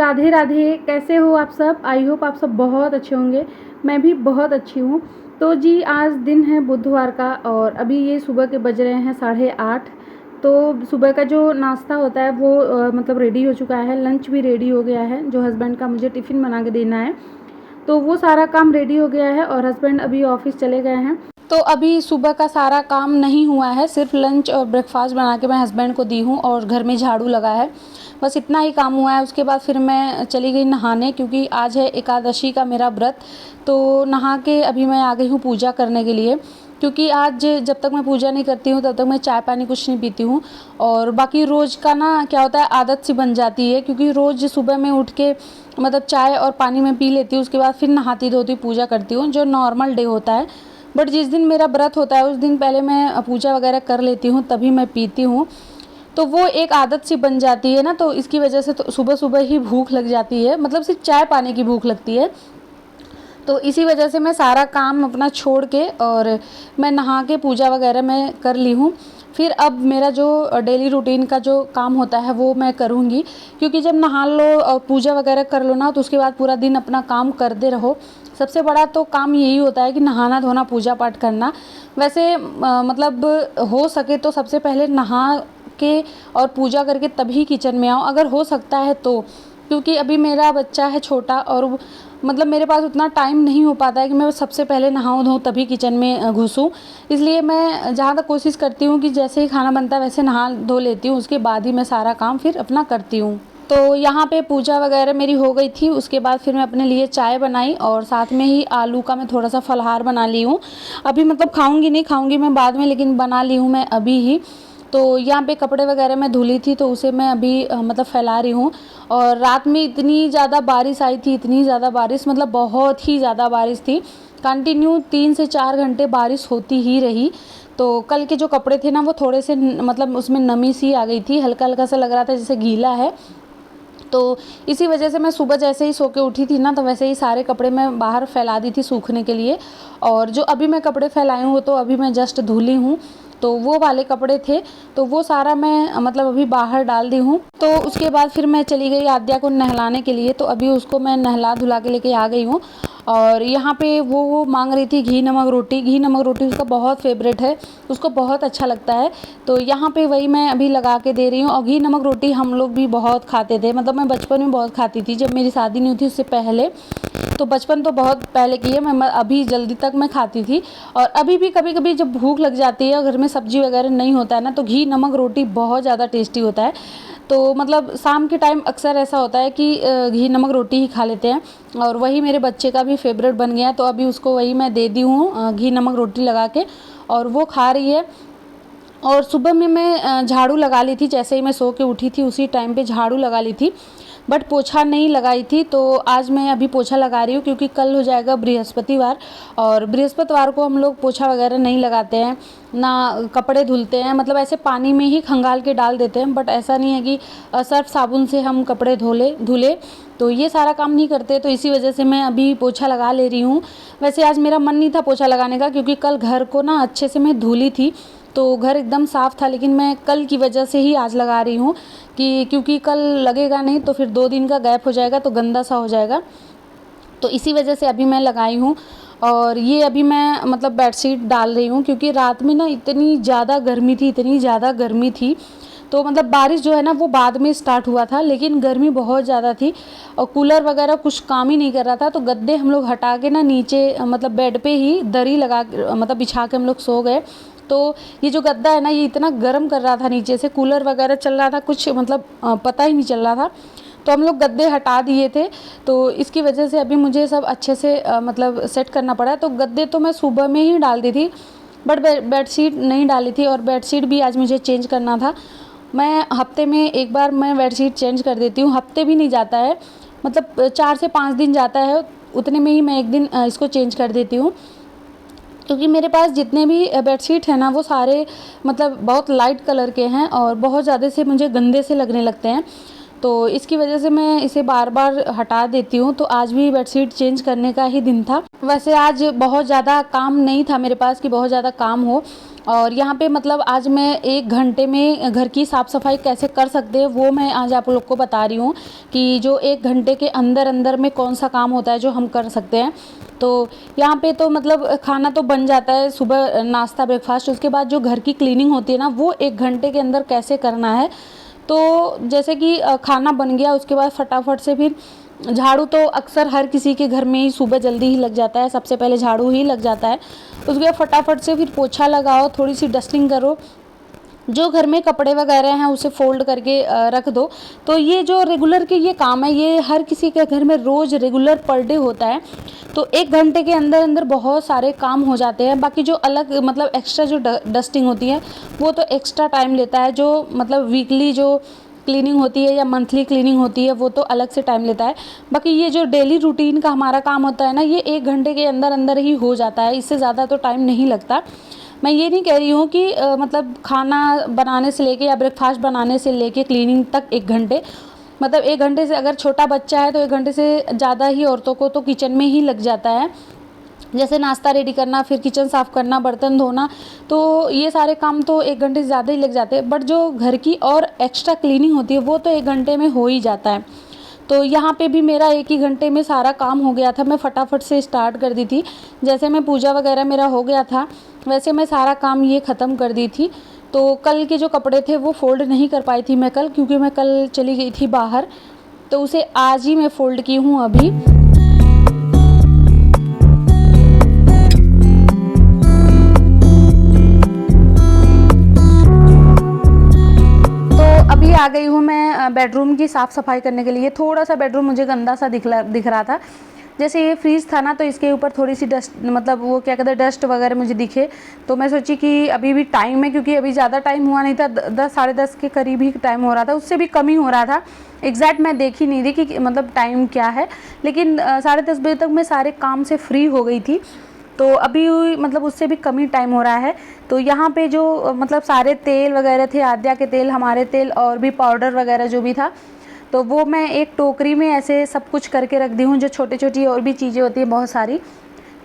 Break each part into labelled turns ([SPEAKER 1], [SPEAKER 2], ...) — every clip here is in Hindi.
[SPEAKER 1] राधे राधे। कैसे हो आप सब? आई होप आप सब बहुत अच्छे होंगे। मैं भी बहुत अच्छी हूँ। तो जी आज दिन है बुधवार का और अभी ये सुबह के बज रहे हैं 8:30। तो सुबह का जो नाश्ता होता है वो मतलब रेडी हो चुका है। लंच भी रेडी हो गया है, जो हस्बैंड का मुझे टिफ़िन बना के देना है, तो वो सारा काम रेडी हो गया है और हस्बैंड अभी ऑफिस चले गए हैं। तो अभी सुबह का सारा काम नहीं हुआ है, सिर्फ लंच और ब्रेकफास्ट बना के मैं हस्बैंड को दी हूँ और घर में झाड़ू लगा है, बस इतना ही काम हुआ है। उसके बाद फिर मैं चली गई नहाने, क्योंकि आज है एकादशी का मेरा व्रत। तो नहा के अभी मैं आ गई हूँ पूजा करने के लिए, क्योंकि आज जब तक मैं पूजा नहीं करती हूँ तब तक मैं चाय पानी कुछ नहीं पीती हूँ। और बाकी रोज़ का ना क्या होता है, आदत सी बन जाती है, क्योंकि रोज़ सुबह में उठ के मतलब चाय और पानी में पी लेती हूँ, उसके बाद फिर नहाती धोती पूजा करती हूँ, जो नॉर्मल डे होता है। बट जिस दिन मेरा व्रत होता है उस दिन पहले मैं पूजा वगैरह कर लेती हूँ, तभी मैं पीती हूँ। तो वो एक आदत सी बन जाती है ना, तो इसकी वजह से तो सुबह सुबह ही भूख लग जाती है, मतलब सिर्फ चाय पानी की भूख लगती है। तो इसी वजह से मैं सारा काम अपना छोड़ के और मैं नहा के पूजा वगैरह मैं कर ली हूँ। फिर अब मेरा जो डेली रूटीन का जो काम होता है वो मैं करूँगी, क्योंकि जब नहा लो और पूजा वगैरह कर लो ना, तो उसके बाद पूरा दिन अपना काम करते रहो। सबसे बड़ा तो काम यही होता है कि नहाना धोना पूजा पाठ करना। वैसे मतलब हो सके तो सबसे पहले नहा के और पूजा करके तभी किचन में आओ, अगर हो सकता है तो, क्योंकि अभी मेरा बच्चा है छोटा और मतलब मेरे पास उतना टाइम नहीं हो पाता है कि मैं सबसे पहले नहाऊं धोऊं तभी किचन में घुसूं। इसलिए मैं जहाँ तक कोशिश करती हूँ कि जैसे ही खाना बनता है वैसे नहा धो लेती हूँ, उसके बाद ही मैं सारा काम फिर अपना करती हूँ। तो यहाँ पे पूजा वगैरह मेरी हो गई थी, उसके बाद फिर मैं अपने लिए चाय बनाई और साथ में ही आलू का मैं थोड़ा सा फलाहार बना ली हूँ। अभी मतलब खाऊंगी नहीं, खाऊंगी मैं बाद में, लेकिन बना ली हूँ मैं अभी ही। तो यहाँ पे कपड़े वगैरह मैं धुली थी, तो उसे मैं अभी मतलब फैला रही हूँ। और रात में इतनी ज़्यादा बारिश आई थी, इतनी ज़्यादा बारिश, मतलब बहुत ही ज़्यादा बारिश थी। कंटिन्यू 3 से 4 घंटे बारिश होती ही रही। तो कल के जो कपड़े थे ना वो थोड़े से मतलब उसमें नमी सी आ गई थी, हल्का हल्का सा लग रहा था जैसे गीला है। तो इसी वजह से मैं सुबह जैसे ही सो के उठी थी ना, तो वैसे ही सारे कपड़े मैं बाहर फैला दी थी सूखने के लिए। और जो अभी मैं कपड़े फैलाई हूँ वो तो अभी मैं जस्ट धुली हूँ, तो वो वाले कपड़े थे, तो वो सारा मैं मतलब अभी बाहर डाल दी हूँ। तो उसके बाद फिर मैं चली गई आद्या को नहलाने के लिए, तो अभी उसको मैं नहला धुला के लेके आ गई हूँ। और यहाँ पे वो मांग रही थी घी नमक रोटी। घी नमक रोटी उसका बहुत फेवरेट है, उसको बहुत अच्छा लगता है। तो यहाँ पे वही मैं अभी लगा के दे रही हूँ। और घी नमक रोटी हम लोग भी बहुत खाते थे, मतलब मैं बचपन में बहुत खाती थी, जब मेरी शादी नहीं हुई थी उससे पहले। तो बचपन तो बहुत पहले की है, मैं अभी जल्दी तक मैं खाती थी। और अभी भी कभी कभी जब भूख लग जाती है और घर में सब्जी वगैरह नहीं होता है ना, तो घी नमक रोटी बहुत ज़्यादा टेस्टी होता है। तो मतलब शाम के टाइम अक्सर ऐसा होता है कि घी नमक रोटी ही खा लेते हैं, और वही मेरे बच्चे का भी फेवरेट बन गया है। तो अभी उसको वही मैं दे दी हूँ घी नमक रोटी लगा के, और वो खा रही है। और सुबह में मैं झाड़ू लगा ली थी, जैसे ही मैं सो के उठी थी उसी टाइम पे झाड़ू लगा ली थी, बट पोछा नहीं लगाई थी। तो आज मैं अभी पोछा लगा रही हूँ, क्योंकि कल हो जाएगा बृहस्पतिवार, और बृहस्पतिवार को हम लोग पोछा वगैरह नहीं लगाते हैं ना, कपड़े धुलते हैं, मतलब ऐसे पानी में ही खंगाल के डाल देते हैं। बट ऐसा नहीं है कि सर्फ साबुन से हम कपड़े धुले, तो ये सारा काम नहीं करते। तो इसी वजह से मैं अभी पोछा लगा ले रही हूँ। वैसे आज मेरा मन नहीं था पोछा लगाने का, क्योंकि कल घर को ना अच्छे से मैं धुली थी, तो घर एकदम साफ़ था, लेकिन मैं कल की वजह से ही आज लगा रही हूँ कि क्योंकि कल लगेगा नहीं तो फिर 2 दिन का गैप हो जाएगा, तो गंदा सा हो जाएगा। तो इसी वजह से अभी मैं लगाई हूँ। और ये अभी मैं मतलब बेडशीट डाल रही हूँ, क्योंकि रात में ना इतनी ज़्यादा गर्मी थी, इतनी ज़्यादा गर्मी थी। तो मतलब बारिश जो है ना वो बाद में स्टार्ट हुआ था, लेकिन गर्मी बहुत ज़्यादा थी और कूलर वगैरह कुछ काम ही नहीं कर रहा था। तो गद्दे हम लोग हटा के ना नीचे मतलब बेड पे ही दरी लगा मतलब बिछा के हम लोग सो गए। तो ये जो गद्दा है ना, ये इतना गर्म कर रहा था नीचे से, कूलर वगैरह चल रहा था, कुछ मतलब पता ही नहीं चल रहा था। तो हम लोग गद्दे हटा दिए थे, तो इसकी वजह से अभी मुझे सब अच्छे से मतलब सेट करना पड़ा। तो गद्दे तो मैं सुबह में ही डाल दी थी, बट बेडशीट नहीं डाली थी, और बेडशीट भी आज मुझे चेंज करना था। मैं हफ्ते में एक बार मैं बेडशीट चेंज कर देती हूँ, हफ्ते भी नहीं जाता है, मतलब 4 से 5 दिन जाता है, उतने में ही मैं एक दिन इसको चेंज कर देती हूँ। क्योंकि मेरे पास जितने भी बेडशीट हैं ना वो सारे मतलब बहुत लाइट कलर के हैं और बहुत ज़्यादा से मुझे गंदे से लगने लगते हैं, तो इसकी वजह से मैं इसे बार बार हटा देती हूँ। तो आज भी बेडशीट चेंज करने का ही दिन था। वैसे आज बहुत ज़्यादा काम नहीं था मेरे पास कि बहुत ज़्यादा काम हो, और यहाँ पे मतलब आज मैं 1 घंटे में घर की साफ़ सफाई कैसे कर सकते हैं वो मैं आज आप लोग को बता रही हूँ कि जो 1 घंटे के अंदर अंदर में कौन सा काम होता है जो हम कर सकते हैं। तो यहाँ पे तो मतलब खाना तो बन जाता है, सुबह नाश्ता ब्रेकफास्ट, उसके बाद जो घर की क्लीनिंग होती है ना वो 1 घंटे के अंदर कैसे करना है। तो जैसे कि खाना बन गया, उसके बाद फटाफट से फिर झाड़ू तो अक्सर हर किसी के घर में ही सुबह जल्दी ही लग जाता है, सबसे पहले झाड़ू ही लग जाता है। उसके बाद फटाफट से फिर पोछा लगाओ, थोड़ी सी डस्टिंग करो, जो घर में कपड़े वगैरह हैं उसे फ़ोल्ड करके रख दो। तो ये जो रेगुलर के ये काम है ये हर किसी के घर में रोज़ रेगुलर पर डे होता है। तो 1 घंटे के अंदर अंदर बहुत सारे काम हो जाते हैं। बाकी जो अलग मतलब एक्स्ट्रा जो डस्टिंग होती है वो तो एक्स्ट्रा टाइम लेता है, जो मतलब वीकली जो क्लीनिंग होती है या मंथली क्लीनिंग होती है वो तो अलग से टाइम लेता है। बाकी ये जो डेली रूटीन का हमारा काम होता है ना ये 1 घंटे के अंदर अंदर ही हो जाता है, इससे ज़्यादा तो टाइम नहीं लगता। मैं ये नहीं कह रही हूँ कि मतलब खाना बनाने से लेके या ब्रेकफास्ट बनाने से लेके क्लीनिंग तक 1 घंटे, मतलब 1 घंटे से, अगर छोटा बच्चा है तो 1 घंटे से ज़्यादा ही औरतों को तो किचन में ही लग जाता है। जैसे नाश्ता रेडी करना, फिर किचन साफ़ करना, बर्तन धोना, तो ये सारे काम तो 1 घंटे से ज़्यादा ही लग जाते हैं। बट जो घर की और एक्स्ट्रा क्लीनिंग होती है वो तो 1 घंटे में हो ही जाता है। तो यहाँ पे भी मेरा 1 ही घंटे में सारा काम हो गया था, मैं फटाफट से स्टार्ट कर दी थी। जैसे मैं पूजा वगैरह मेरा हो गया था वैसे मैं सारा काम ये ख़त्म कर दी थी। तो कल के जो कपड़े थे वो फ़ोल्ड नहीं कर पाई थी मैं कल, क्योंकि मैं कल चली गई थी बाहर, तो उसे आज ही मैं फ़ोल्ड की हूँ अभी। अभी आ गई हूँ मैं बेडरूम की साफ़ सफाई करने के लिए। थोड़ा सा बेडरूम मुझे गंदा सा दिख रहा था। जैसे ये फ्रीज़ था ना तो इसके ऊपर थोड़ी सी डस्ट, मतलब वो क्या कहते हैं, डस्ट वगैरह मुझे दिखे। तो मैं सोची कि अभी भी टाइम है, क्योंकि अभी ज़्यादा टाइम हुआ नहीं था, 10 साढ़े 10 के करीब ही टाइम हो रहा था, उससे भी कम ही हो रहा था। एग्जैक्ट मैं देख ही नहीं थी कि मतलब टाइम क्या है, लेकिन 10:30 बजे तक मैं सारे काम से फ्री हो गई थी। तो अभी मतलब उससे भी कम ही टाइम हो रहा है। तो यहाँ पे जो मतलब सारे तेल वगैरह थे, आद्या के तेल, हमारे तेल और भी पाउडर वगैरह जो भी था, तो वो मैं एक टोकरी में ऐसे सब कुछ करके रख दी हूँ। जो छोटी छोटी और भी चीज़ें होती हैं बहुत सारी,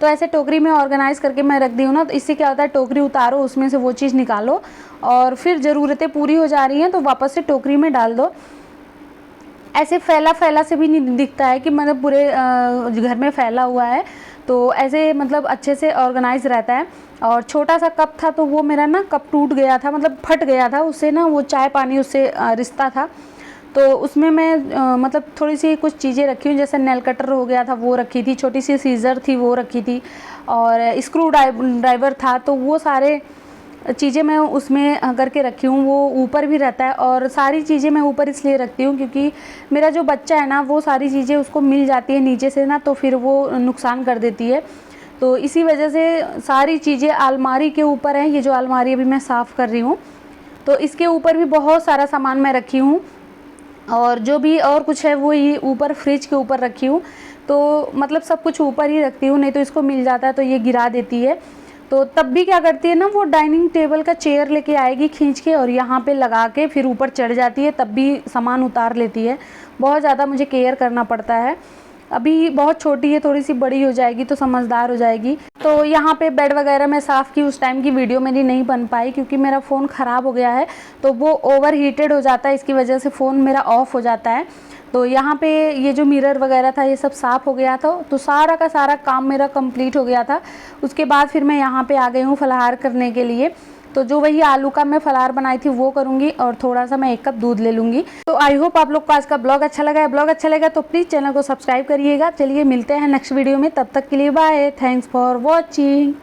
[SPEAKER 1] तो ऐसे टोकरी में ऑर्गेनाइज़ करके मैं रख दी हूँ ना। तो इससे क्या होता है, टोकरी उतारो, उसमें से वो चीज़ निकालो और फिर ज़रूरतें पूरी हो जा रही हैं तो वापस से टोकरी में डाल दो। ऐसे फैला फैला से भी नहीं दिखता है कि मतलब पूरे घर में फैला हुआ है, तो ऐसे मतलब अच्छे से ऑर्गेनाइज रहता है। और छोटा सा कप था तो वो मेरा ना कप टूट गया था, मतलब फट गया था, उससे ना वो चाय पानी उससे रिश्ता था। तो उसमें मैं मतलब थोड़ी सी कुछ चीज़ें रखी हूँ, जैसे नेल कटर हो गया था वो रखी थी, छोटी सी सीज़र थी वो रखी थी, और स्क्रू ड्राइवर था। तो वो सारे चीज़ें मैं उसमें करके रखी हूँ। वो ऊपर भी रहता है, और सारी चीज़ें मैं ऊपर इसलिए रखती हूँ क्योंकि मेरा जो बच्चा है ना वो सारी चीज़ें उसको मिल जाती है नीचे से ना, तो फिर वो नुकसान कर देती है। तो इसी वजह से सारी चीज़ें अलमारी के ऊपर हैं। ये जो अलमारी अभी मैं साफ़ कर रही हूँ तो इसके ऊपर भी बहुत सारा सामान मैं रखी हूँ, और जो भी और कुछ है वो ये ऊपर फ्रिज के ऊपर रखी हूँ। तो मतलब सब कुछ ऊपर ही रखती हूँ, नहीं तो इसको मिल जाता है तो ये गिरा देती है। तो तब भी क्या करती है ना, वो डाइनिंग टेबल का चेयर लेके आएगी खींच के और यहाँ पे लगा के फिर ऊपर चढ़ जाती है, तब भी सामान उतार लेती है। बहुत ज़्यादा मुझे केयर करना पड़ता है। अभी बहुत छोटी है, थोड़ी सी बड़ी हो जाएगी तो समझदार हो जाएगी। तो यहाँ पे बेड वगैरह मैं साफ़ की, उस टाइम की वीडियो मेरी नहीं बन पाई क्योंकि मेरा फ़ोन ख़राब हो गया है, तो वो ओवर हीटेड हो जाता है, इसकी वजह से फ़ोन मेरा ऑफ़ हो जाता है। तो यहाँ पे ये जो मिरर वगैरह था ये सब साफ़ हो गया था, तो सारा का सारा काम मेरा कंप्लीट हो गया था। उसके बाद फिर मैं यहाँ पे आ गई हूँ फलाहार करने के लिए। तो जो वही आलू का मैं फलाहार बनाई थी वो करूँगी, और थोड़ा सा मैं 1 कप दूध ले लूँगी। तो आई होप आप लोग को आज का ब्लॉग अच्छा लगा है। ब्लॉग अच्छा लगा तो प्लीज़ चैनल को सब्सक्राइब करिएगा। चलिए मिलते हैं नेक्स्ट वीडियो में, तब तक के लिए बाय, थैंक्स फॉर वॉचिंग।